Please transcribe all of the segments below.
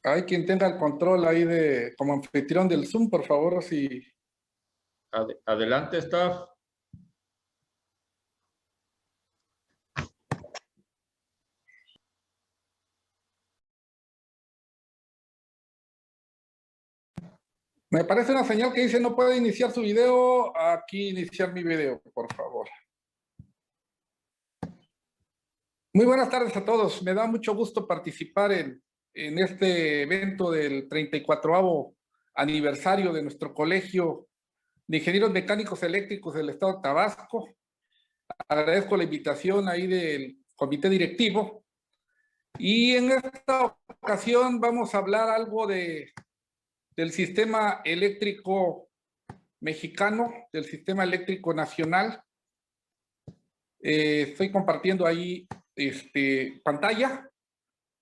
Hay quien tenga el control ahí de como anfitrión del Zoom, por favor, si... Adelante, staff. Me parece una señal que dice no puede iniciar su video. Aquí iniciar mi video, por favor. Muy buenas tardes a todos. Me da mucho gusto participar en este evento del 34º aniversario de nuestro Colegio de Ingenieros Mecánicos Eléctricos del Estado de Tabasco. Agradezco la invitación ahí del comité directivo. Y en esta ocasión vamos a hablar algo del sistema eléctrico mexicano, del sistema eléctrico nacional. Estoy compartiendo ahí pantalla.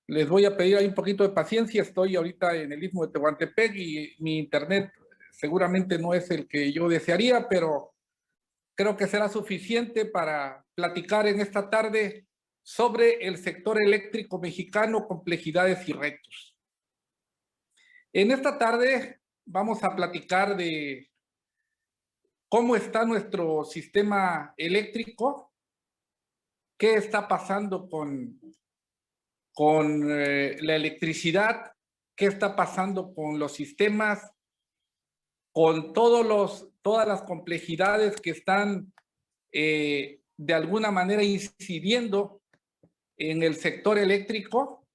Les voy a pedir ahí un poquito de paciencia. Estoy ahorita en el Istmo de Tehuantepec y mi internet seguramente no es el que yo desearía, pero creo que será suficiente para platicar en esta tarde sobre el sector eléctrico mexicano, complejidades y retos. En esta tarde vamos a platicar de cómo está nuestro sistema eléctrico, qué está pasando con la electricidad, qué está pasando con los sistemas, con todas las complejidades que están de alguna manera incidiendo en el sector eléctrico.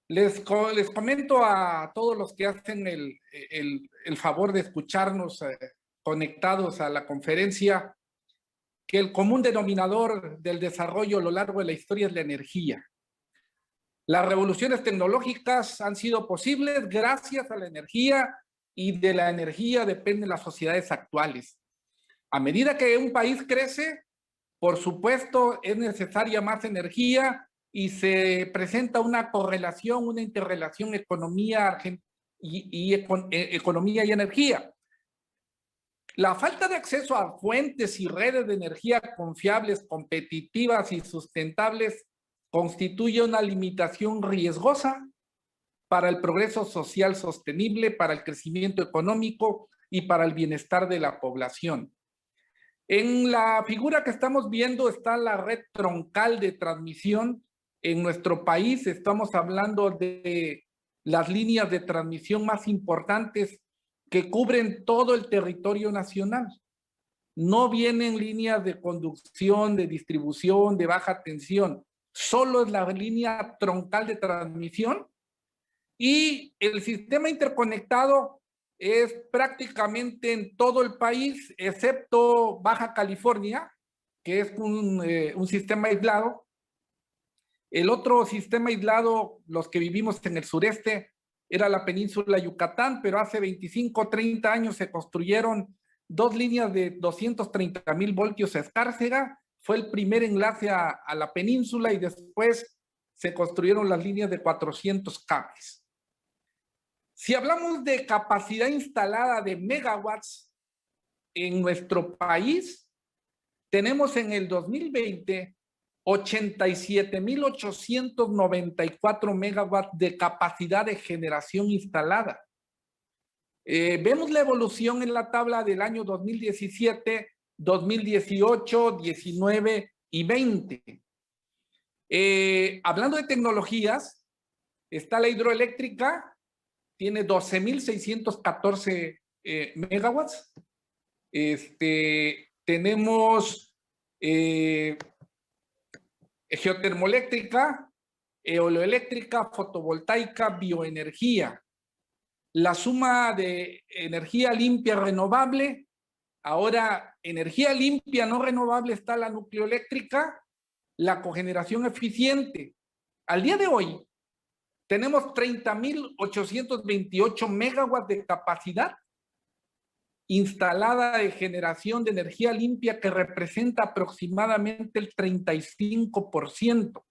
Les comento a todos los que hacen el favor de escucharnos conectados a la conferencia que el común denominador del desarrollo a lo largo de la historia es la energía. Las revoluciones tecnológicas han sido posibles gracias a la energía y de la energía dependen las sociedades actuales. A medida que un país crece, por supuesto, es necesaria más energía y se presenta una correlación, una interrelación economía y energía. La falta de acceso a fuentes y redes de energía confiables, competitivas y sustentables constituye una limitación riesgosa para el progreso social sostenible, para el crecimiento económico y para el bienestar de la población. En la figura que estamos viendo está la red troncal de transmisión. En nuestro país estamos hablando de las líneas de transmisión más importantes que cubren todo el territorio nacional. No vienen líneas de conducción, de distribución, de baja tensión. Solo es la línea troncal de transmisión y el sistema interconectado es prácticamente en todo el país, excepto Baja California, que es un sistema aislado. El otro sistema aislado, los que vivimos en el sureste, era la península Yucatán, pero hace 25 o 30 años se construyeron 2 líneas de 230,000 voltios a Escárcega. Fue el primer enlace a la península y después se construyeron las líneas de 400 cables. Si hablamos de capacidad instalada de megawatts en nuestro país, tenemos en el 2020 87,894 megawatts de capacidad de generación instalada. Vemos la evolución en la tabla del año 2017, 2018, 19 y 20. Hablando de tecnologías, está la hidroeléctrica, tiene 12,614 megawatts. Tenemos geotermoeléctrica, eoloeléctrica, fotovoltaica, bioenergía. La suma de energía limpia renovable, ahora energía limpia no renovable está la nucleoeléctrica, la cogeneración eficiente. Al día de hoy tenemos 30,828 megawatts de capacidad instalada de generación de energía limpia que representa aproximadamente el 35%.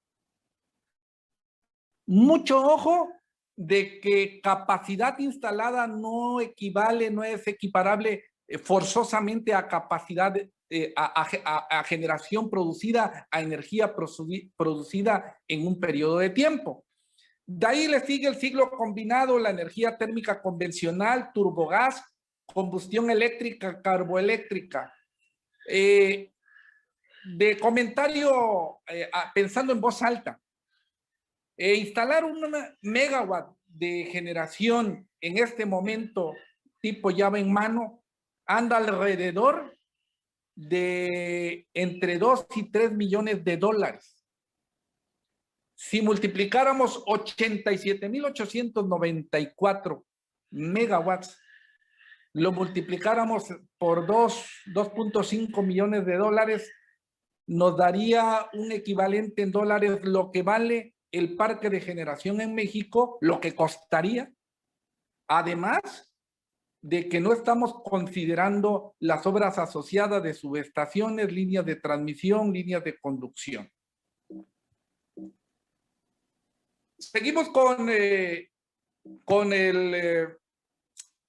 Mucho ojo de que capacidad instalada no equivale, no es equiparable forzosamente a capacidad, a generación producida, a energía producida en un periodo de tiempo. De ahí le sigue el ciclo combinado, la energía térmica convencional, turbogás, combustión eléctrica, carboeléctrica. De comentario, pensando en voz alta, instalar un megawatt de generación en este momento, tipo llave en mano, anda alrededor de entre 2 y 3 millones de dólares. Si multiplicáramos 87,894 megawatts, lo multiplicáramos por 2.5 millones de dólares, nos daría un equivalente en dólares lo que vale el parque de generación en México, lo que costaría, además de que no estamos considerando las obras asociadas de subestaciones, líneas de transmisión, líneas de conducción. Seguimos con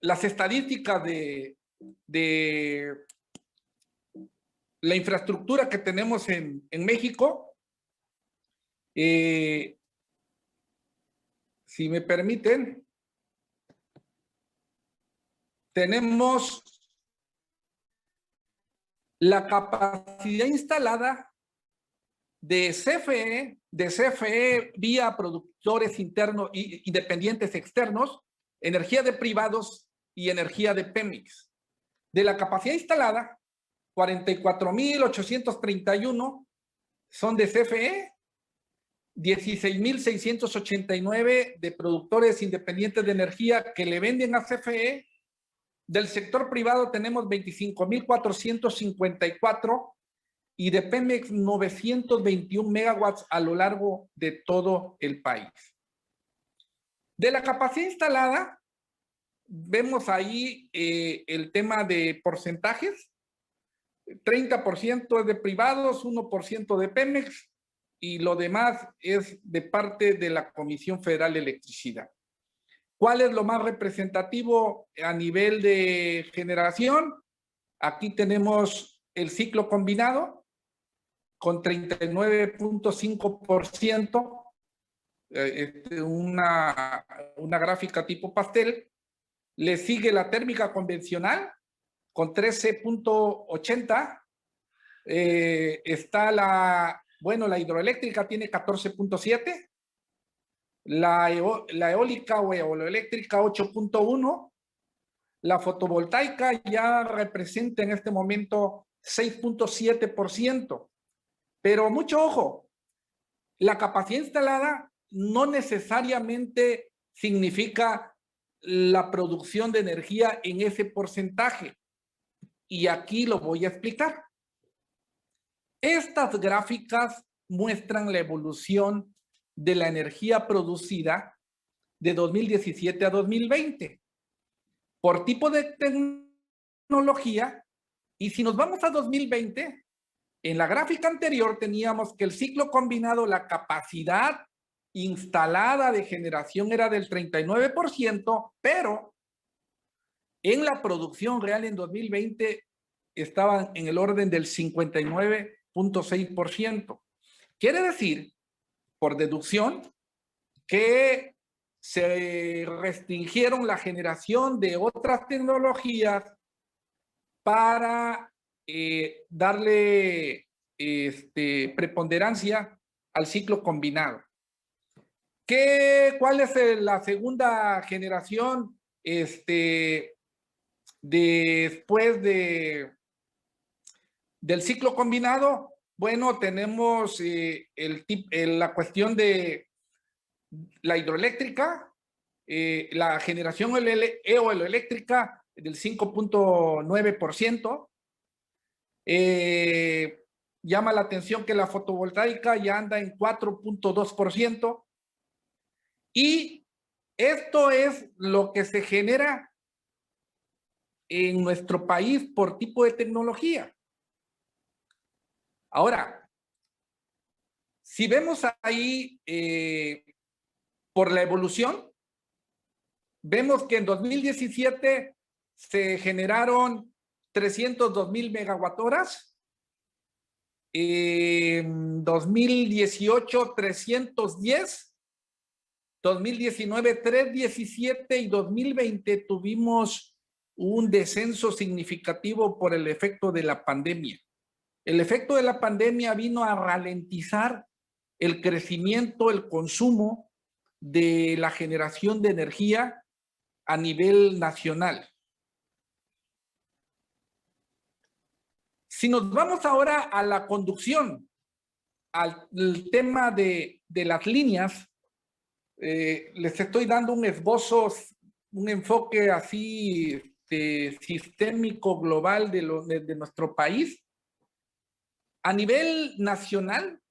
las estadísticas de la infraestructura que tenemos en México. Si me permiten, tenemos la capacidad instalada de CFE vía productores internos y independientes externos, energía de privados y energía de Pemex. De la capacidad instalada, 44,831 son de CFE, 16,689 de productores independientes de energía que le venden a CFE. Del sector privado tenemos 25,454 y de Pemex 921 megawatts a lo largo de todo el país. De la capacidad instalada, vemos ahí el tema de porcentajes. 30% es de privados, 1% de Pemex y lo demás es de parte de la Comisión Federal de Electricidad. ¿Cuál es lo más representativo a nivel de generación? Aquí tenemos el ciclo combinado con 39.5%, una gráfica tipo pastel. Le sigue la térmica convencional con 13.80. Está la hidroeléctrica tiene 14.7. La eólica o eoloeléctrica 8.1. La fotovoltaica ya representa en este momento 6.7%. Pero mucho ojo, la capacidad instalada no necesariamente significa la producción de energía en ese porcentaje. Y aquí lo voy a explicar. Estas gráficas muestran la evolución de la energía producida de 2017 a 2020 por tipo de tecnología. Y si nos vamos a 2020, en la gráfica anterior teníamos que el ciclo combinado, la capacidad instalada de generación era del 39%, pero en la producción real en 2020 estaban en el orden del 59.6%. Quiere decir, por deducción, que se restringieron la generación de otras tecnologías para darle preponderancia al ciclo combinado. ¿Cuál es la segunda generación después del ciclo combinado? Bueno, tenemos la cuestión de la hidroeléctrica, la generación eoeléctrica del 5.9%. Llama la atención que la fotovoltaica ya anda en 4.2%. Y esto es lo que se genera en nuestro país por tipo de tecnología. Ahora, si vemos ahí por la evolución, vemos que en 2017 se generaron 302,000 megawattoras. En 2018, 310. 2019 317 y 2020 tuvimos un descenso significativo por el efecto de la pandemia. El efecto de la pandemia vino a ralentizar el crecimiento, el consumo de la generación de energía a nivel nacional. Si nos vamos ahora a la conducción, al tema de las líneas, les estoy dando un esbozo, un enfoque así sistémico global de nuestro país. A nivel nacional,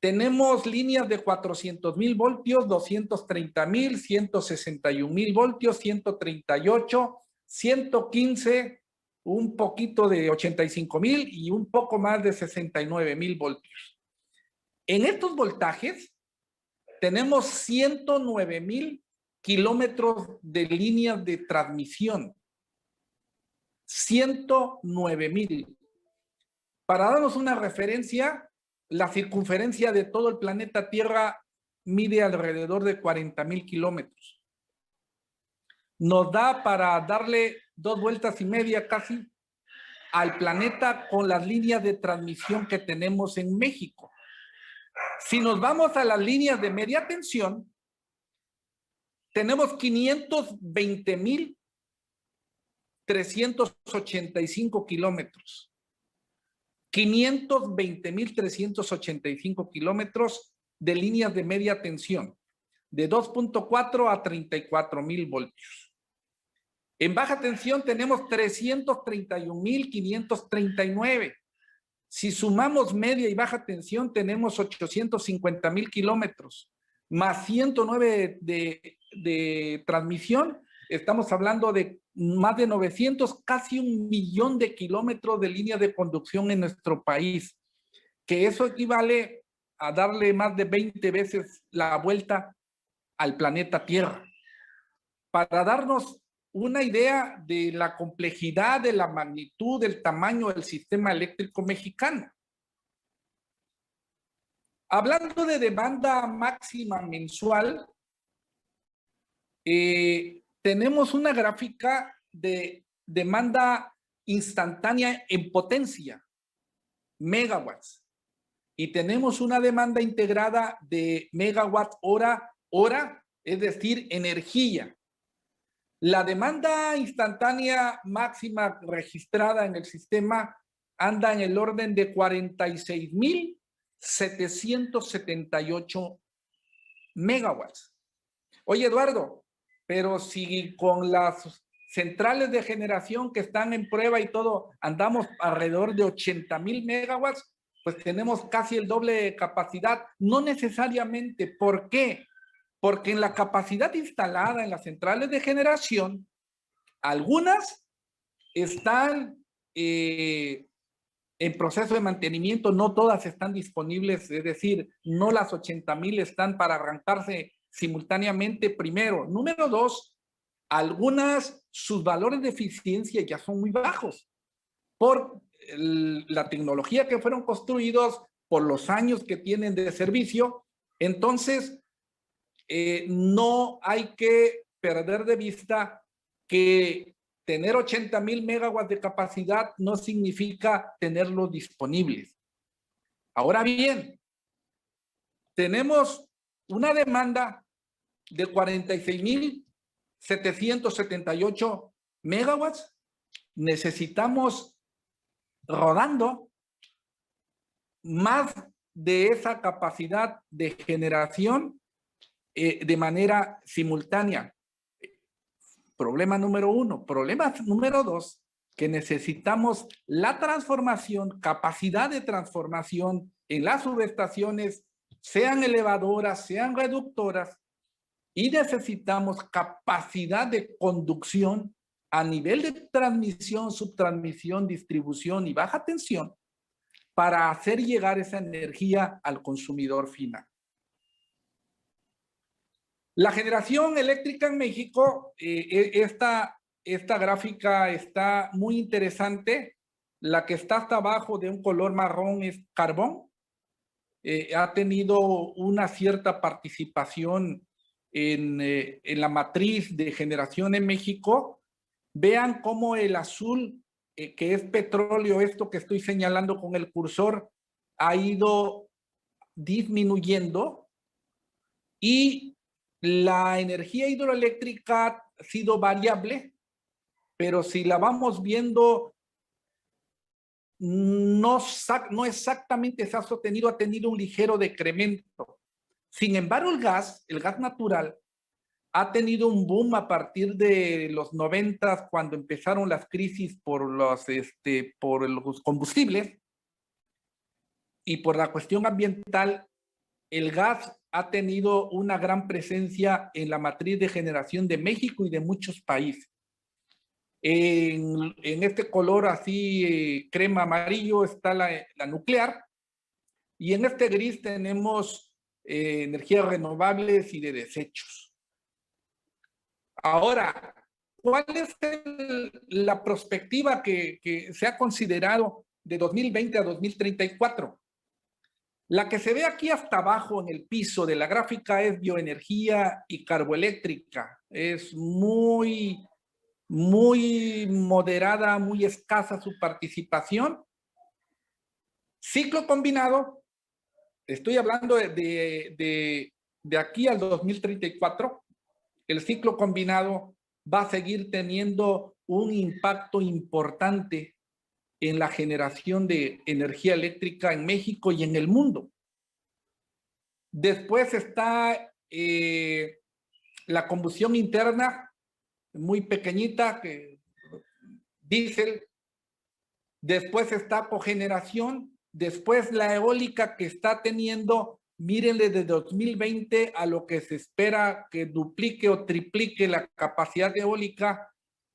tenemos líneas de 400,000 voltios, 230,000, 161,000 voltios, 138, 115, un poquito de 85,000 y un poco más de 69,000 voltios. En estos voltajes tenemos 109,000 kilómetros de líneas de transmisión. 109,000. Para darnos una referencia, la circunferencia de todo el planeta Tierra mide alrededor de 40,000 kilómetros. Nos da para darle 2 vueltas y media casi al planeta con las líneas de transmisión que tenemos en México. Si nos vamos a las líneas de media tensión, tenemos 520,385 kilómetros. 520,385 kilómetros de líneas de media tensión, de 2.4 a 34,000 voltios. En baja tensión tenemos 331,539. Si sumamos media y baja tensión, tenemos 850,000 kilómetros, más 109 de transmisión. Estamos hablando de más de 900, casi 1,000,000 de kilómetros de líneas de conducción en nuestro país, que eso equivale a darle más de 20 veces la vuelta al planeta Tierra. Para darnos una idea de la complejidad, de la magnitud, del tamaño del sistema eléctrico mexicano. Hablando de demanda máxima mensual, tenemos una gráfica de demanda instantánea en potencia, megawatts, y tenemos una demanda integrada de megawatt hora, es decir, energía. La demanda instantánea máxima registrada en el sistema anda en el orden de 46,778 megawatts. Oye, Eduardo, pero si con las centrales de generación que están en prueba y todo, andamos alrededor de 80,000 megawatts, pues tenemos casi el doble de capacidad. No necesariamente. ¿Por qué? Porque en la capacidad instalada en las centrales de generación, algunas están en proceso de mantenimiento, no todas están disponibles, es decir, no las 80,000 están para arrancarse simultáneamente, primero. Número 2, algunas, sus valores de eficiencia ya son muy bajos por la tecnología que fueron construidos, por los años que tienen de servicio. Entonces, no hay que perder de vista que tener 80,000 megawatts de capacidad no significa tenerlos disponibles. Ahora bien, tenemos una demanda de 46,778 megawatts. Necesitamos rodando más de esa capacidad de generación de manera simultánea. Problema número 1. Problema número 2, que necesitamos la transformación, capacidad de transformación en las subestaciones, sean elevadoras, sean reductoras, y necesitamos capacidad de conducción a nivel de transmisión, subtransmisión, distribución y baja tensión para hacer llegar esa energía al consumidor final. La generación eléctrica en México, esta gráfica está muy interesante. La que está hasta abajo de un color marrón es carbón. Ha tenido una cierta participación en la matriz de generación en México, vean cómo el azul, que es petróleo, esto que estoy señalando con el cursor, ha ido disminuyendo, y la energía hidroeléctrica ha sido variable, pero si la vamos viendo, no exactamente se ha sostenido, ha tenido un ligero decremento. Sin embargo, el gas natural, ha tenido un boom a partir de los 90, cuando empezaron las crisis por los combustibles y por la cuestión ambiental. El gas ha tenido una gran presencia en la matriz de generación de México y de muchos países. En este color así crema amarillo está la nuclear, y en este gris tenemos energías renovables y de desechos. Ahora, ¿cuál es la perspectiva que se ha considerado de 2020 a 2034? La que se ve aquí hasta abajo en el piso de la gráfica es bioenergía y carboeléctrica. Es muy moderada, muy escasa su participación. Ciclo combinado, estoy hablando de aquí al 2034, el ciclo combinado va a seguir teniendo un impacto importante en la generación de energía eléctrica en México y en el mundo. Después está la combustión interna, muy pequeñita, que diésel. Después está cogeneración. Después la eólica, que está teniendo, mírenle, de 2020 a lo que se espera que duplique o triplique la capacidad eólica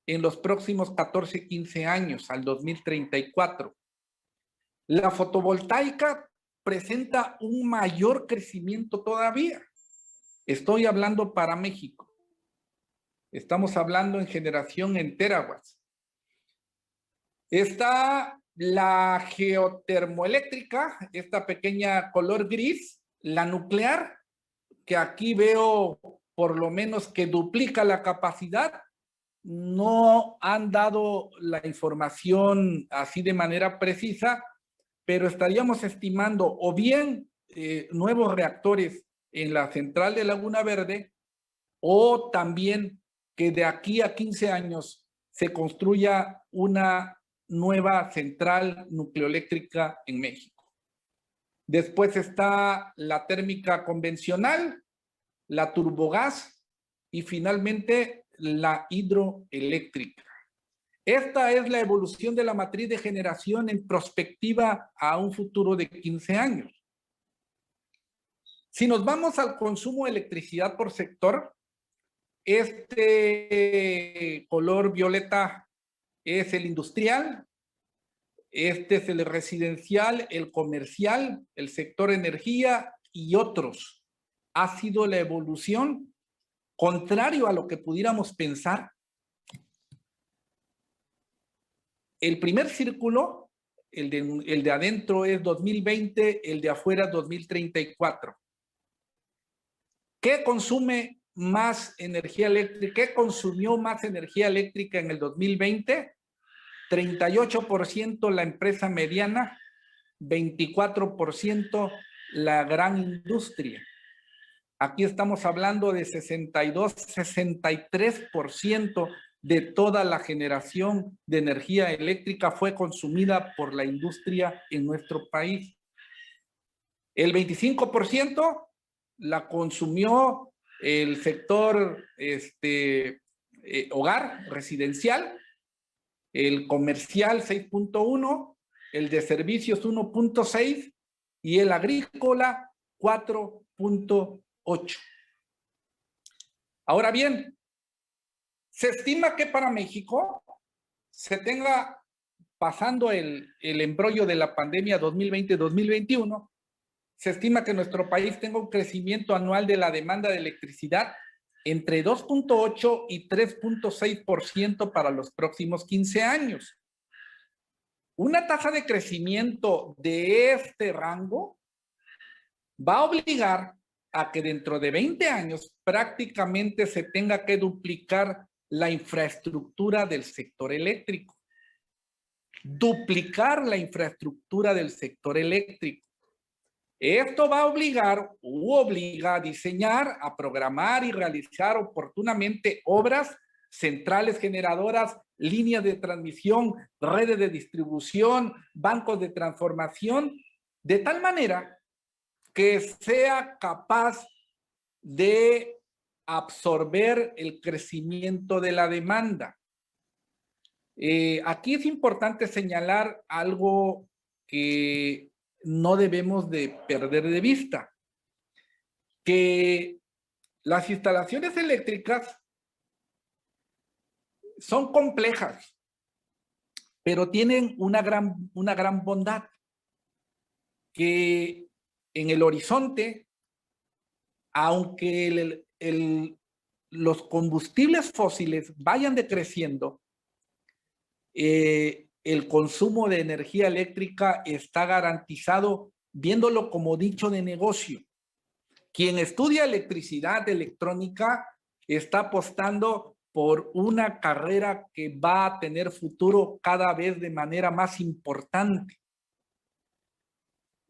en los próximos 14, 15 años, al 2034. La fotovoltaica presenta un mayor crecimiento todavía. Estoy hablando para México. Estamos hablando en generación en terawatts. Está la geotermoeléctrica, esta pequeña color gris, la nuclear, que aquí veo por lo menos que duplica la capacidad. No han dado la información así de manera precisa, pero estaríamos estimando o bien nuevos reactores en la central de Laguna Verde, o también que de aquí a 15 años se construya una nueva central nucleoeléctrica en México. Después está la térmica convencional, la turbogás y finalmente la hidroeléctrica. Esta es la evolución de la matriz de generación en perspectiva a un futuro de 15 años. Si nos vamos al consumo de electricidad por sector, este color violeta es el industrial, este es el residencial, el comercial, el sector energía y otros. Ha sido la evolución contrario a lo que pudiéramos pensar. El primer círculo, el de adentro, es 2020, el de afuera 2034. ¿Qué consume más energía eléctrica? ¿Qué consumió más energía eléctrica en el 2020? 38% la empresa mediana, 24% la gran industria. Aquí estamos hablando de 63% de toda la generación de energía eléctrica fue consumida por la industria en nuestro país. El 25% la consumió el sector hogar, residencial, el comercial 6.1, el de servicios 1.6 y el agrícola 4.8. Ahora bien, se estima que para México se tenga, pasando el embrollo de la pandemia 2020-2021, se estima que nuestro país tenga un crecimiento anual de la demanda de electricidad entre 2.8 y 3.6% para los próximos 15 años. Una tasa de crecimiento de este rango va a obligar a que dentro de 20 años prácticamente se tenga que duplicar la infraestructura del sector eléctrico. Duplicar la infraestructura del sector eléctrico. Esto va a obliga a diseñar, a programar y realizar oportunamente obras, centrales generadoras, líneas de transmisión, redes de distribución, bancos de transformación, de tal manera que sea capaz de absorber el crecimiento de la demanda. Aquí es importante señalar algo que no debemos de perder de vista, que las instalaciones eléctricas son complejas, pero tienen una gran bondad, que en el horizonte, aunque los combustibles fósiles vayan decreciendo, el consumo de energía eléctrica está garantizado, viéndolo como dicho de negocio. Quien estudia electricidad, electrónica, está apostando por una carrera que va a tener futuro cada vez de manera más importante.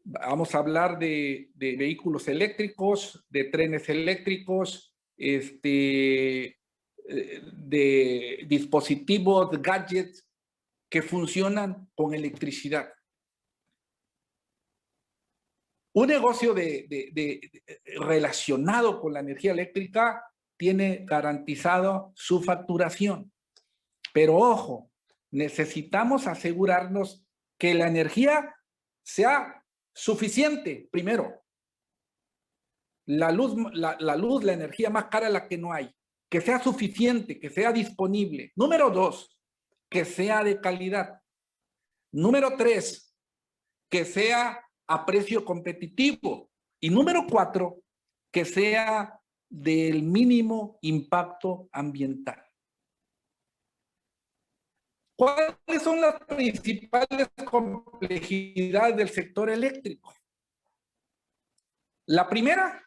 Vamos a hablar de vehículos eléctricos, de trenes eléctricos, de dispositivos, gadgets que funcionan con electricidad. Un negocio relacionado con la energía eléctrica tiene garantizado su facturación. Pero ojo, necesitamos asegurarnos que la energía sea suficiente, primero. La energía más cara es la que no hay. Que sea suficiente, que sea disponible. Número 2, que sea de calidad. Número 3, que sea a precio competitivo. Y número 4, que sea del mínimo impacto ambiental. ¿Cuáles son las principales complejidades del sector eléctrico? La primera,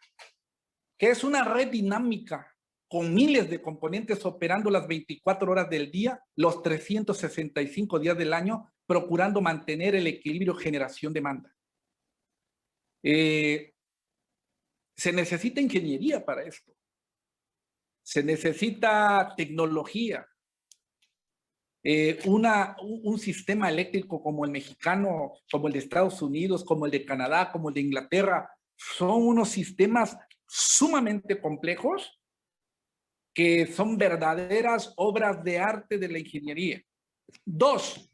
que es una red dinámica con miles de componentes operando las 24 horas del día, los 365 días del año, procurando mantener el equilibrio generación-demanda. Se necesita ingeniería para esto. Se necesita tecnología. Un sistema eléctrico como el mexicano, como el de Estados Unidos, como el de Canadá, como el de Inglaterra, son unos sistemas sumamente complejos que son verdaderas obras de arte de la ingeniería. 2,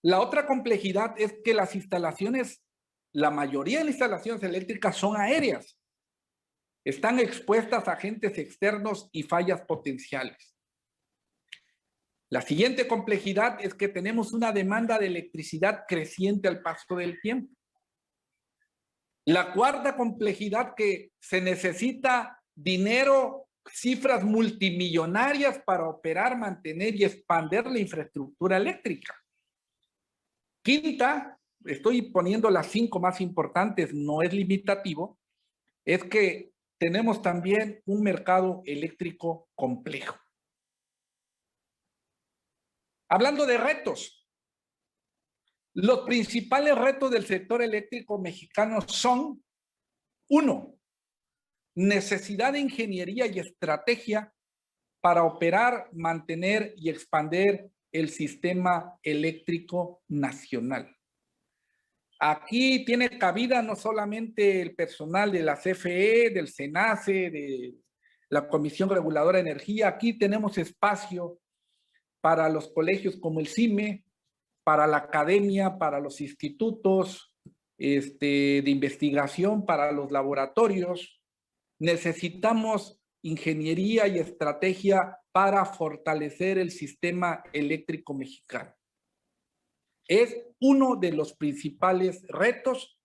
la otra complejidad es que las instalaciones, la mayoría de las instalaciones eléctricas son aéreas. Están expuestas a agentes externos y fallas potenciales. La siguiente complejidad es que tenemos una demanda de electricidad creciente al paso del tiempo. La cuarta complejidad, que se necesita dinero, cifras multimillonarias para operar, mantener y expandir la infraestructura eléctrica. Quinta, estoy poniendo las 5 más importantes, no es limitativo, es que tenemos también un mercado eléctrico complejo. Hablando de retos, los principales retos del sector eléctrico mexicano son: 1, necesidad de ingeniería y estrategia para operar, mantener y expandir el sistema eléctrico nacional. Aquí tiene cabida no solamente el personal de la CFE, del SENACE, de la Comisión Reguladora de Energía. Aquí tenemos espacio para los colegios como el CIME, para la academia, para los institutos de investigación, para los laboratorios. Necesitamos ingeniería y estrategia para fortalecer el sistema eléctrico mexicano. Es uno de los principales retos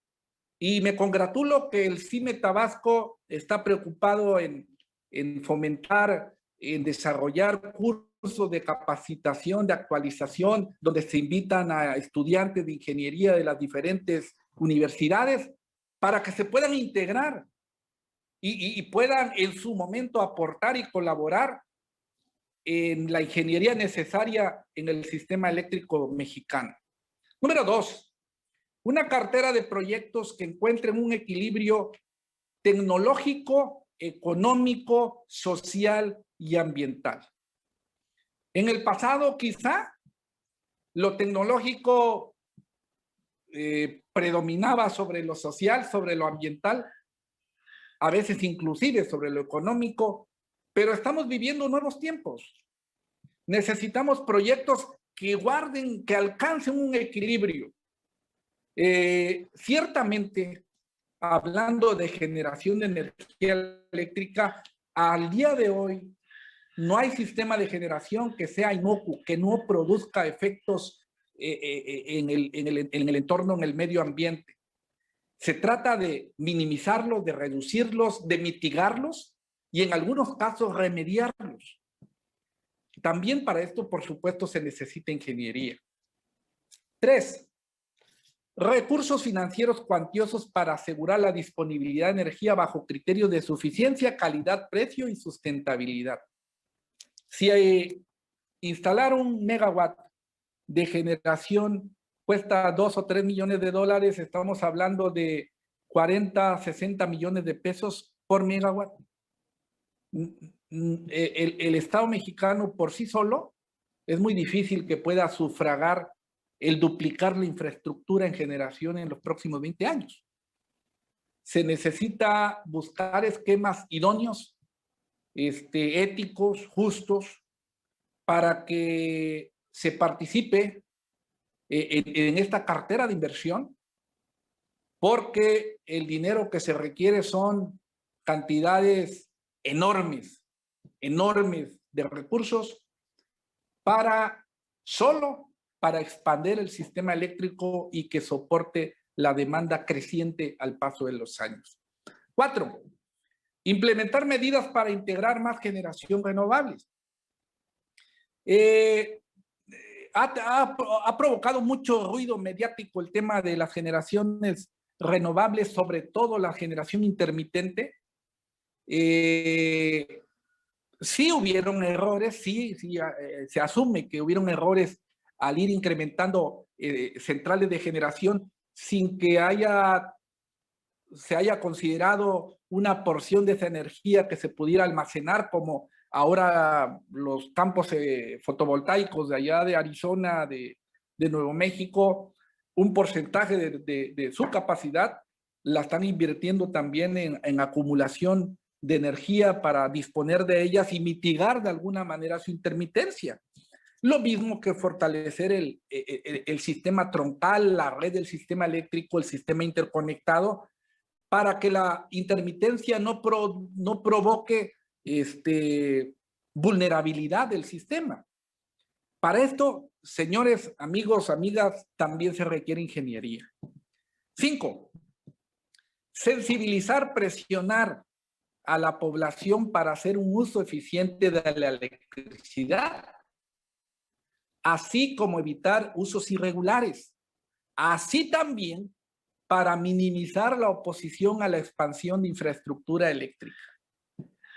y me congratulo que el CIME Tabasco está preocupado en fomentar, en desarrollar cursos de capacitación, de actualización, donde se invitan a estudiantes de ingeniería de las diferentes universidades para que se puedan integrar y puedan en su momento aportar y colaborar en la ingeniería necesaria en el sistema eléctrico mexicano. Número 2, una cartera de proyectos que encuentren un equilibrio tecnológico, económico, social y ambiental. En el pasado, quizá, lo tecnológico predominaba sobre lo social, sobre lo ambiental, a veces inclusive sobre lo económico, pero estamos viviendo nuevos tiempos. Necesitamos proyectos que guarden, que alcancen un equilibrio. Ciertamente, hablando de generación de energía eléctrica, al día de hoy no hay sistema de generación que sea inocuo, que no produzca efectos en el entorno, en el medio ambiente. Se trata de minimizarlos, de reducirlos, de mitigarlos y en algunos casos remediarlos. También para esto, por supuesto, se necesita ingeniería. 3, recursos financieros cuantiosos para asegurar la disponibilidad de energía bajo criterios de suficiencia, calidad, precio y sustentabilidad. Si instalar un megawatt de generación cuesta 2 o 3 millones de dólares, estamos hablando de 40, 60 millones de pesos por megawatt. El Estado mexicano por sí solo es muy difícil que pueda sufragar el duplicar la infraestructura en generación en los próximos 20 años. Se necesita buscar esquemas idóneos, éticos, justos, para que se participe en esta cartera de inversión, porque el dinero que se requiere son cantidades enormes de recursos solo para expandir el sistema eléctrico y que soporte la demanda creciente al paso de los años. 4, implementar medidas para integrar más generación renovables. Ha provocado mucho ruido mediático el tema de las generaciones renovables, sobre todo la generación intermitente. Sí hubieron errores, sí, se asume que hubieron errores al ir incrementando centrales de generación sin que se haya considerado una porción de esa energía que se pudiera almacenar, como ahora los campos fotovoltaicos de allá de Arizona, de Nuevo México, un porcentaje de su capacidad la están invirtiendo también en acumulación de energía para disponer de ellas y mitigar de alguna manera su intermitencia. Lo mismo que fortalecer el sistema troncal, la red del sistema eléctrico, el sistema interconectado, para que la intermitencia no provoque vulnerabilidad del sistema. Para esto, señores, amigos, amigas, también se requiere ingeniería. 5, sensibilizar, presionar a la población para hacer un uso eficiente de la electricidad, así como evitar usos irregulares. Así también para minimizar la oposición a la expansión de infraestructura eléctrica.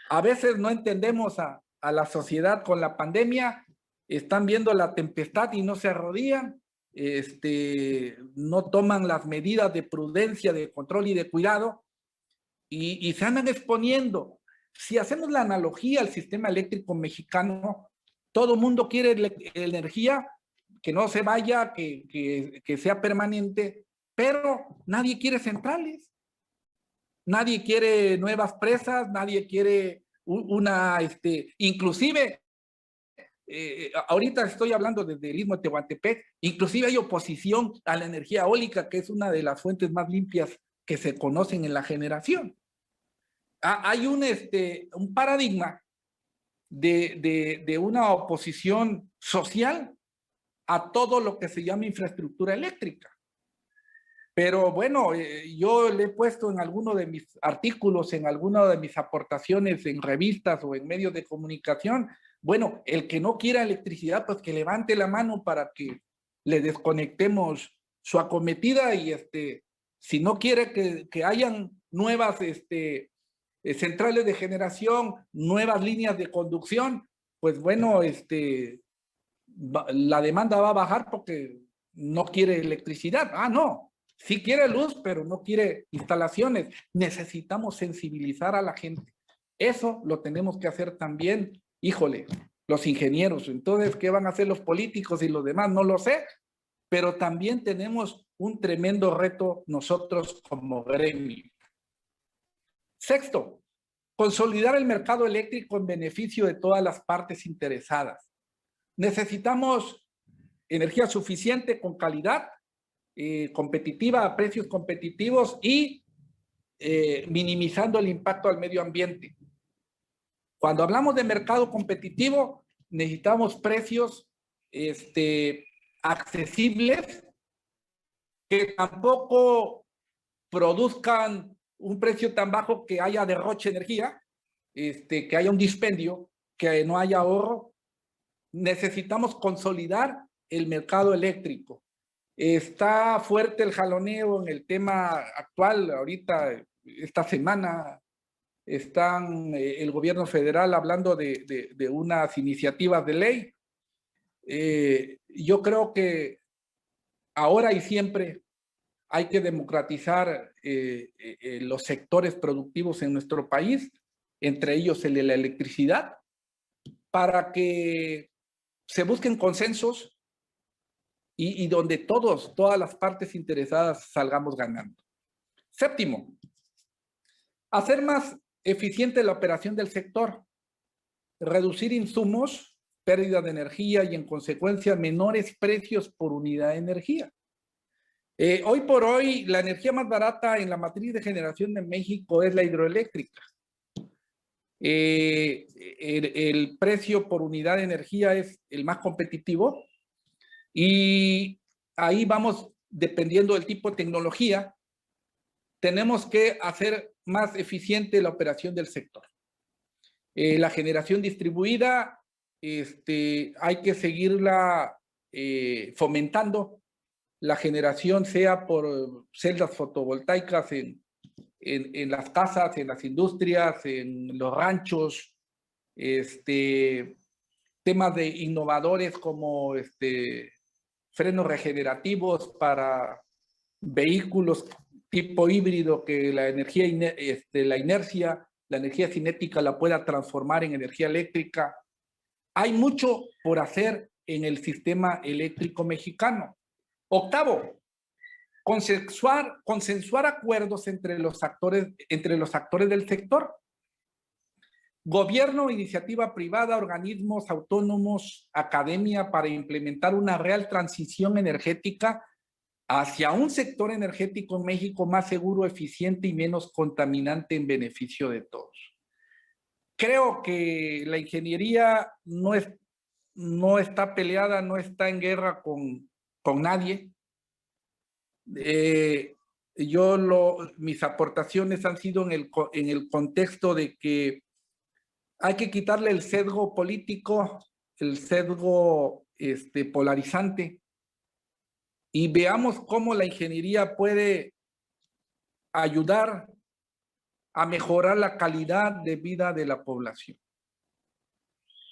A veces no entendemos a la sociedad con la pandemia, están viendo la tempestad y no se arrodillan, no toman las medidas de prudencia, de control y de cuidado, y se andan exponiendo. Si hacemos la analogía al sistema eléctrico mexicano, todo el mundo quiere energía que no se vaya, que sea permanente, pero nadie quiere centrales, nadie quiere nuevas presas, nadie quiere inclusive, ahorita estoy hablando desde el Istmo de Tehuantepec, inclusive hay oposición a la energía eólica, que es una de las fuentes más limpias que se conocen en la generación. Hay un paradigma de una oposición social a todo lo que se llama infraestructura eléctrica. Pero bueno, yo le he puesto en alguno de mis artículos, en alguna de mis aportaciones en revistas o en medios de comunicación, bueno, el que no quiera electricidad, pues que levante la mano para que le desconectemos su acometida y si no quiere que hayan nuevas centrales de generación, nuevas líneas de conducción, pues bueno, la demanda va a bajar porque no quiere electricidad. Ah, no, sí quiere luz, pero no quiere instalaciones. Necesitamos sensibilizar a la gente. Eso lo tenemos que hacer también, híjole, los ingenieros. Entonces, ¿qué van a hacer los políticos y los demás? No lo sé, pero también tenemos un tremendo reto nosotros como gremio. Sexto, consolidar el mercado eléctrico en beneficio de todas las partes interesadas. Necesitamos energía suficiente, con calidad, competitiva, a precios competitivos y minimizando el impacto al medio ambiente. Cuando hablamos de mercado competitivo, necesitamos precios accesibles que tampoco produzcan un precio tan bajo que haya derroche de energía, que haya un dispendio, que no haya ahorro. Necesitamos consolidar el mercado eléctrico. Está fuerte el jaloneo en el tema actual. Ahorita, esta semana, están el gobierno federal hablando de unas iniciativas de ley. Yo creo que ahora y siempre hay que democratizar los sectores productivos en nuestro país, entre ellos el de la electricidad, para que se busquen consensos y donde todas las partes interesadas salgamos ganando. Séptimo, hacer más eficiente la operación del sector, reducir insumos, pérdida de energía y en consecuencia menores precios por unidad de energía. Hoy por hoy, la energía más barata en la matriz de generación de México es la hidroeléctrica. El precio por unidad de energía es el más competitivo y ahí vamos, dependiendo del tipo de tecnología, tenemos que hacer más eficiente la operación del sector. La generación distribuida, hay que seguirla fomentando. La generación sea por celdas fotovoltaicas en las casas, en las industrias, en los ranchos, temas de innovadores como frenos regenerativos para vehículos tipo híbrido, que la energía, la inercia, la energía cinética la pueda transformar en energía eléctrica. Hay mucho por hacer en el sistema eléctrico mexicano. Octavo, consensuar acuerdos entre los actores del sector. Gobierno, iniciativa privada, organismos autónomos, academia, para implementar una real transición energética hacia un sector energético en México más seguro, eficiente y menos contaminante en beneficio de todos. Creo que la ingeniería no está peleada, no está en guerra con nadie. Mis aportaciones han sido en el contexto de que hay que quitarle el sesgo político, el sesgo polarizante, y veamos cómo la ingeniería puede ayudar a mejorar la calidad de vida de la población.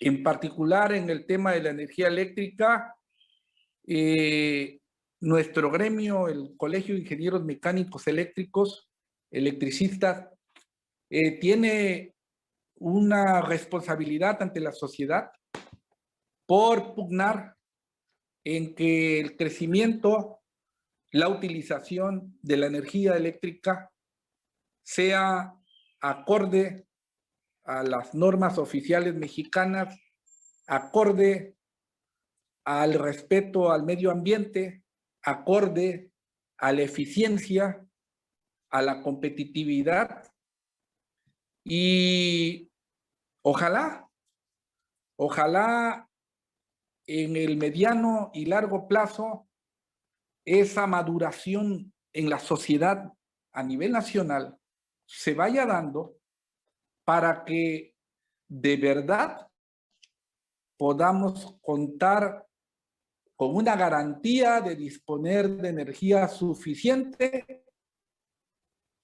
En particular, en el tema de la energía eléctrica, nuestro gremio, el Colegio de Ingenieros Mecánicos Eléctricos, electricistas, tiene una responsabilidad ante la sociedad por pugnar en que el crecimiento, la utilización de la energía eléctrica sea acorde a las normas oficiales mexicanas, acorde al respeto al medio ambiente, acorde a la eficiencia, a la competitividad, y ojalá en el mediano y largo plazo esa maduración en la sociedad a nivel nacional se vaya dando para que de verdad podamos contar con una garantía de disponer de energía suficiente,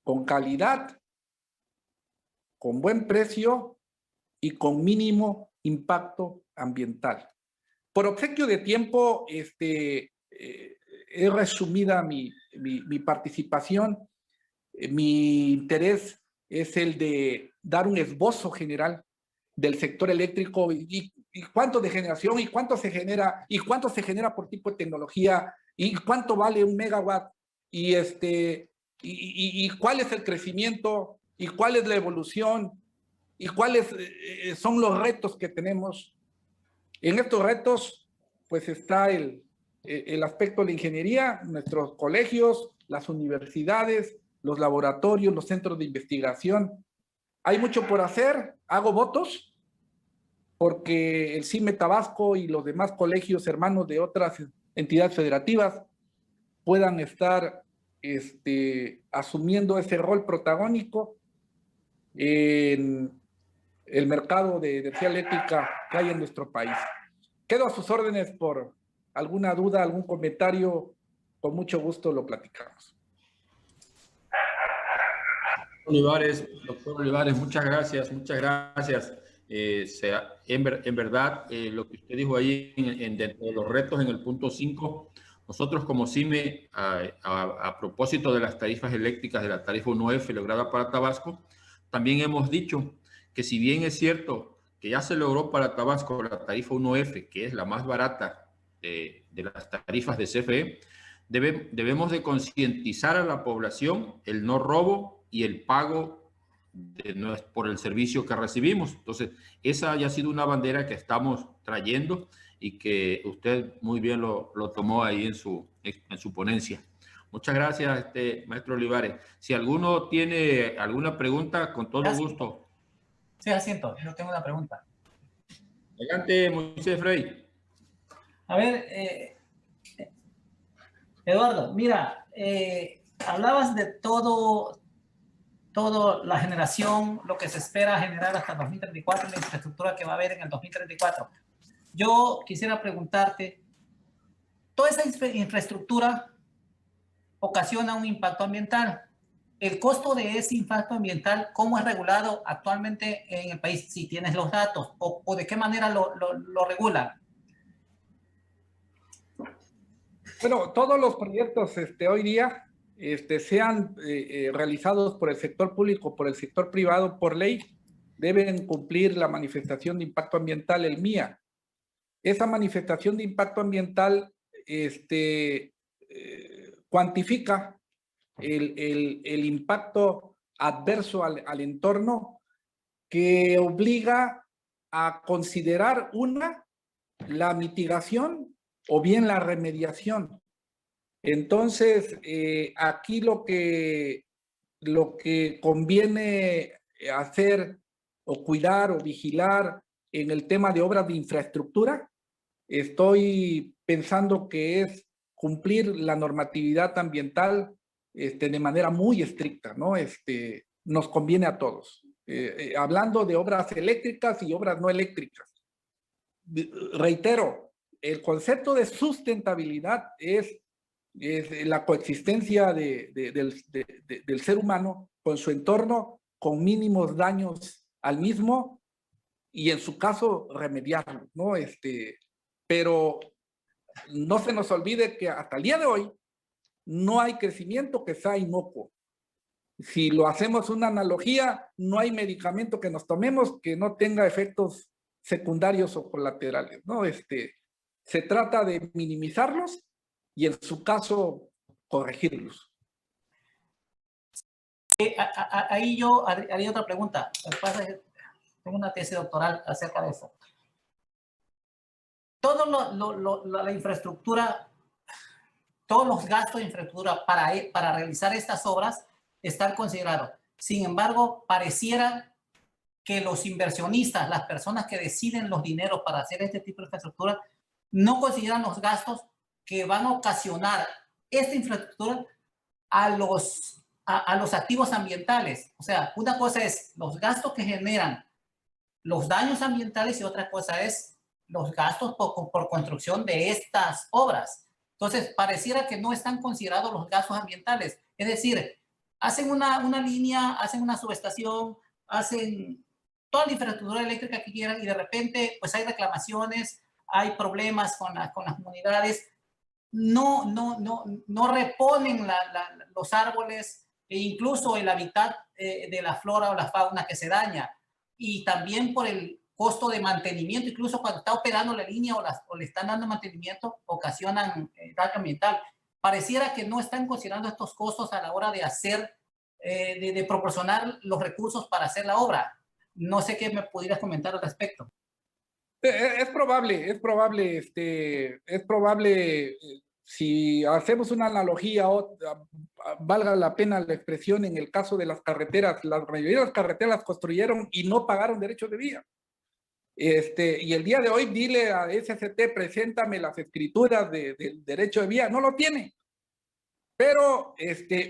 con calidad, con buen precio y con mínimo impacto ambiental. Por obsequio de tiempo, he resumida mi participación. Mi interés es el de dar un esbozo general del sector eléctrico y cuánto de generación y cuánto se genera por tipo de tecnología y cuánto vale un megawatt y cuál es el crecimiento y cuál es la evolución y cuáles son los retos que tenemos. En estos retos, pues está el aspecto de la ingeniería, nuestros colegios, las universidades, los laboratorios, los centros de investigación. Hay mucho por hacer, hago votos, porque el CIME Tabasco y los demás colegios hermanos de otras entidades federativas puedan estar asumiendo ese rol protagónico en el mercado de energía eléctrica que hay en nuestro país. Quedo a sus órdenes por alguna duda, algún comentario, con mucho gusto lo platicamos. Doctor Olivares, muchas gracias, muchas gracias. En verdad, lo que usted dijo ahí dentro de los retos en el punto 5, nosotros como CIME, a propósito de las tarifas eléctricas de la tarifa 1F lograda para Tabasco, también hemos dicho que si bien es cierto que ya se logró para Tabasco la tarifa 1F, que es la más barata de las tarifas de CFE, debemos de concientizar a la población el no robo y el pago por el servicio que recibimos. Entonces, esa ya ha sido una bandera que estamos trayendo y que usted muy bien lo tomó ahí en su ponencia. Muchas gracias, maestro Olivares. Si alguno tiene alguna pregunta, con todo gusto. Sí, asiento. Yo tengo una pregunta. Adelante, Moisés Frey. A ver, Eduardo, mira, hablabas de todo la generación, lo que se espera generar hasta 2034, la infraestructura que va a haber en el 2034. Yo quisiera preguntarte, ¿toda esa infraestructura ocasiona un impacto ambiental? El costo de ese impacto ambiental, ¿cómo es regulado actualmente en el país? Si tienes los datos, o de qué manera lo regulan. Bueno, todos los proyectos hoy día, sean realizados por el sector público, por el sector privado, por ley, deben cumplir la manifestación de impacto ambiental, el MIA. Esa manifestación de impacto ambiental cuantifica el impacto adverso al entorno, que obliga a considerar la mitigación o bien la remediación. Entonces, aquí lo que conviene hacer o cuidar o vigilar en el tema de obras de infraestructura, estoy pensando que es cumplir la normatividad ambiental de manera muy estricta, ¿no? Nos conviene a todos. Hablando de obras eléctricas y obras no eléctricas. Reitero, el concepto de sustentabilidad es la coexistencia del ser humano con su entorno, con mínimos daños al mismo y en su caso remediarlo, ¿no? Pero no se nos olvide que hasta el día de hoy no hay crecimiento que sea inocuo. Si lo hacemos una analogía, no hay medicamento que nos tomemos que no tenga efectos secundarios o colaterales, ¿no? Se trata de minimizarlos y en su caso corregirlos. Ahí yo haría otra pregunta. Tengo una tesis doctoral acerca de eso. Toda la infraestructura, todos los gastos de infraestructura para realizar estas obras están considerados. Sin embargo, pareciera que los inversionistas, las personas que deciden los dineros para hacer este tipo de infraestructura, no consideran los gastos que van a ocasionar esta infraestructura a los activos ambientales. O sea, una cosa es los gastos que generan los daños ambientales y otra cosa es los gastos por construcción de estas obras. Entonces, pareciera que no están considerados los gastos ambientales. Es decir, hacen una línea, hacen una subestación, hacen toda la infraestructura eléctrica que quieran y de repente pues hay reclamaciones, hay problemas con las comunidades, no reponen los árboles e incluso el hábitat de la flora o la fauna que se daña. Y también por el costo de mantenimiento, incluso cuando está operando la línea o le están dando mantenimiento, ocasionan daño ambiental. Pareciera que no están considerando estos costos a la hora de hacer, de proporcionar los recursos para hacer la obra. No sé qué me pudieras comentar al respecto. Es probable, si hacemos una analogía, valga la pena la expresión, en el caso de las carreteras, la mayoría de las carreteras las construyeron y no pagaron derechos de vía. Y el día de hoy dile a SCT, preséntame las escrituras del derecho de vía, no lo tiene. Pero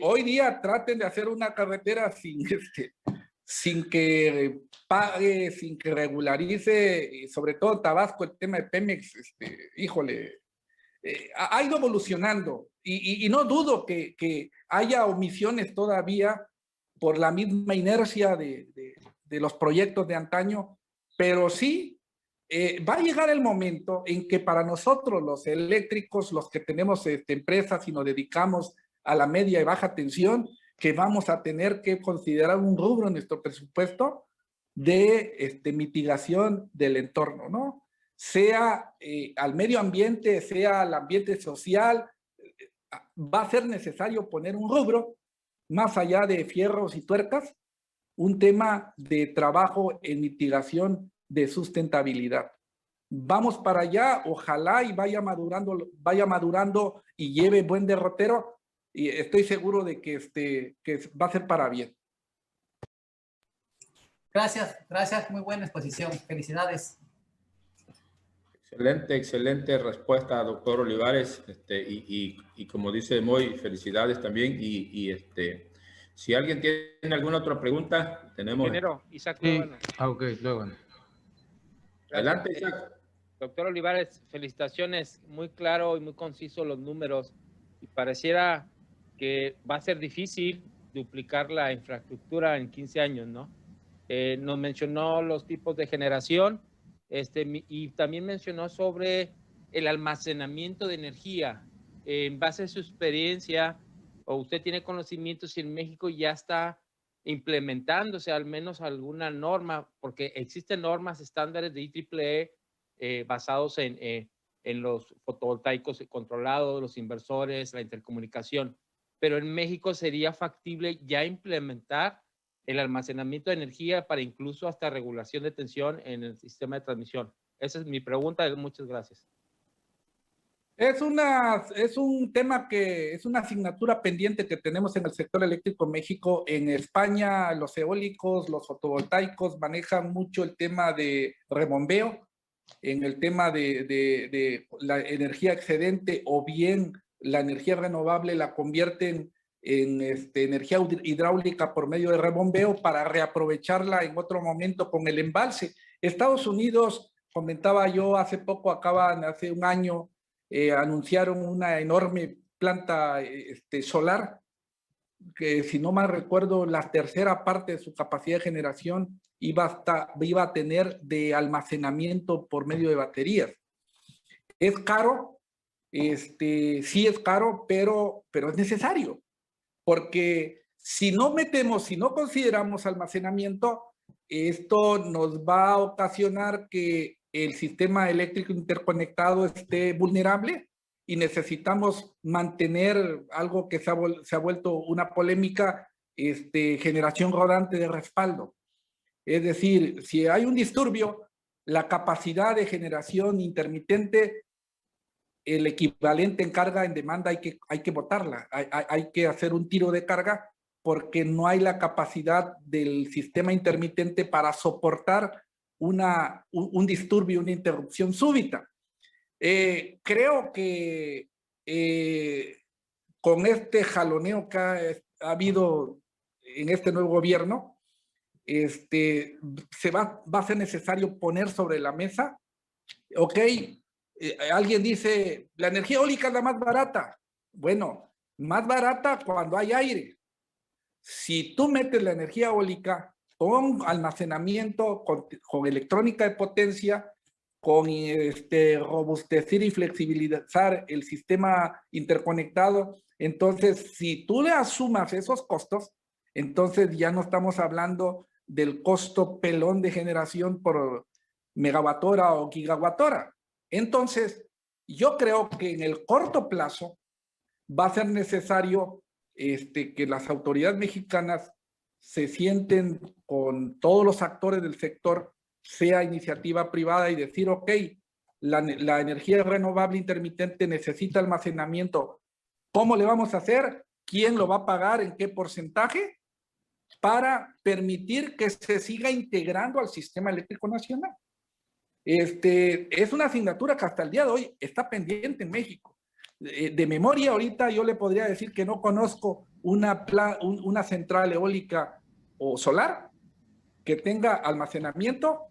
hoy día traten de hacer una carretera sin que pague, sin que regularice, sobre todo Tabasco, el tema de Pemex, híjole, ha ido evolucionando y no dudo que haya omisiones todavía por la misma inercia de los proyectos de antaño, pero sí va a llegar el momento en que para nosotros los eléctricos, los que tenemos empresas y nos dedicamos a la media y baja tensión, que vamos a tener que considerar un rubro en nuestro presupuesto de mitigación del entorno, ¿no? Sea al medio ambiente, sea al ambiente social, va a ser necesario poner un rubro, más allá de fierros y tuercas, un tema de trabajo en mitigación de sustentabilidad. Vamos para allá, ojalá y vaya madurando y lleve buen derrotero, y estoy seguro de que va a ser para bien. Gracias, muy buena exposición, felicidades. Excelente respuesta, doctor Olivares, y como dice Moy, felicidades también, si alguien tiene alguna otra pregunta, tenemos... Ingeniero Isaac. Sí. Ok, luego. Adelante, Isaac. Doctor Olivares, felicitaciones, muy claro y muy conciso los números, y pareciera que va a ser difícil duplicar la infraestructura en 15 años, ¿no? Nos mencionó los tipos de generación, y también mencionó sobre el almacenamiento de energía. En base a su experiencia, o usted tiene conocimientos si en México ya está implementándose al menos alguna norma, porque existen normas estándares de IEEE basados en los fotovoltaicos controlados, los inversores, la intercomunicación. Pero en México sería factible ya implementar el almacenamiento de energía para incluso hasta regulación de tensión en el sistema de transmisión. Esa es mi pregunta. Muchas gracias. Es un tema es una asignatura pendiente que tenemos en el sector eléctrico en México. En España, los eólicos, los fotovoltaicos manejan mucho el tema de rebombeo, en el tema de la energía excedente, o bien la energía renovable la convierten en energía hidráulica por medio de rebombeo para reaprovecharla en otro momento con el embalse. Estados Unidos, comentaba yo hace poco, hace un año, anunciaron una enorme planta solar, que si no mal recuerdo, la tercera parte de su capacidad de generación iba a tener de almacenamiento por medio de baterías. Es caro, sí es caro, pero es necesario, porque si no consideramos almacenamiento, esto nos va a ocasionar que el sistema eléctrico interconectado esté vulnerable, y necesitamos mantener algo que se ha vuelto una polémica, generación rodante de respaldo. Es decir, si hay un disturbio, la capacidad de generación intermitente, el equivalente en carga en demanda, hay que botarla, hay que hacer un tiro de carga, porque no hay la capacidad del sistema intermitente para soportar un disturbio, una interrupción súbita. Creo que con este jaloneo que ha habido en este nuevo gobierno, va a ser necesario poner sobre la mesa, ok, alguien dice, la energía eólica es la más barata. Bueno, más barata cuando hay aire. Si tú metes la energía eólica, con almacenamiento, con electrónica de potencia, con robustecer y flexibilizar el sistema interconectado. Entonces, si tú le asumas esos costos, entonces ya no estamos hablando del costo pelón de generación por megawattora o gigawattora. Entonces, yo creo que en el corto plazo va a ser necesario que las autoridades mexicanas se sienten con todos los actores del sector, sea iniciativa privada, y decir, ok, la energía renovable intermitente necesita almacenamiento. ¿Cómo le vamos a hacer? ¿Quién lo va a pagar? ¿En qué porcentaje? Para permitir que se siga integrando al sistema eléctrico nacional. Es una asignatura que hasta el día de hoy está pendiente en México. De memoria ahorita yo le podría decir que no conozco una central eólica o solar que tenga almacenamiento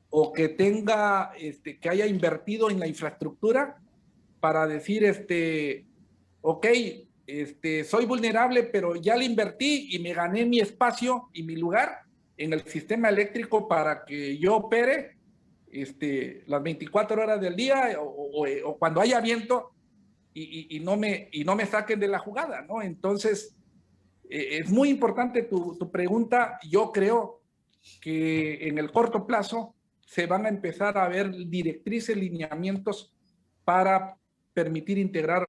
o que tenga, que haya invertido en la infraestructura para decir, ok, soy vulnerable, pero ya le invertí y me gané mi espacio y mi lugar en el sistema eléctrico para que yo opere las 24 horas del día o cuando haya viento y no me saquen de la jugada, ¿no? Entonces, es muy importante tu pregunta. Yo creo que en el corto plazo se van a empezar a ver directrices, lineamientos para permitir integrar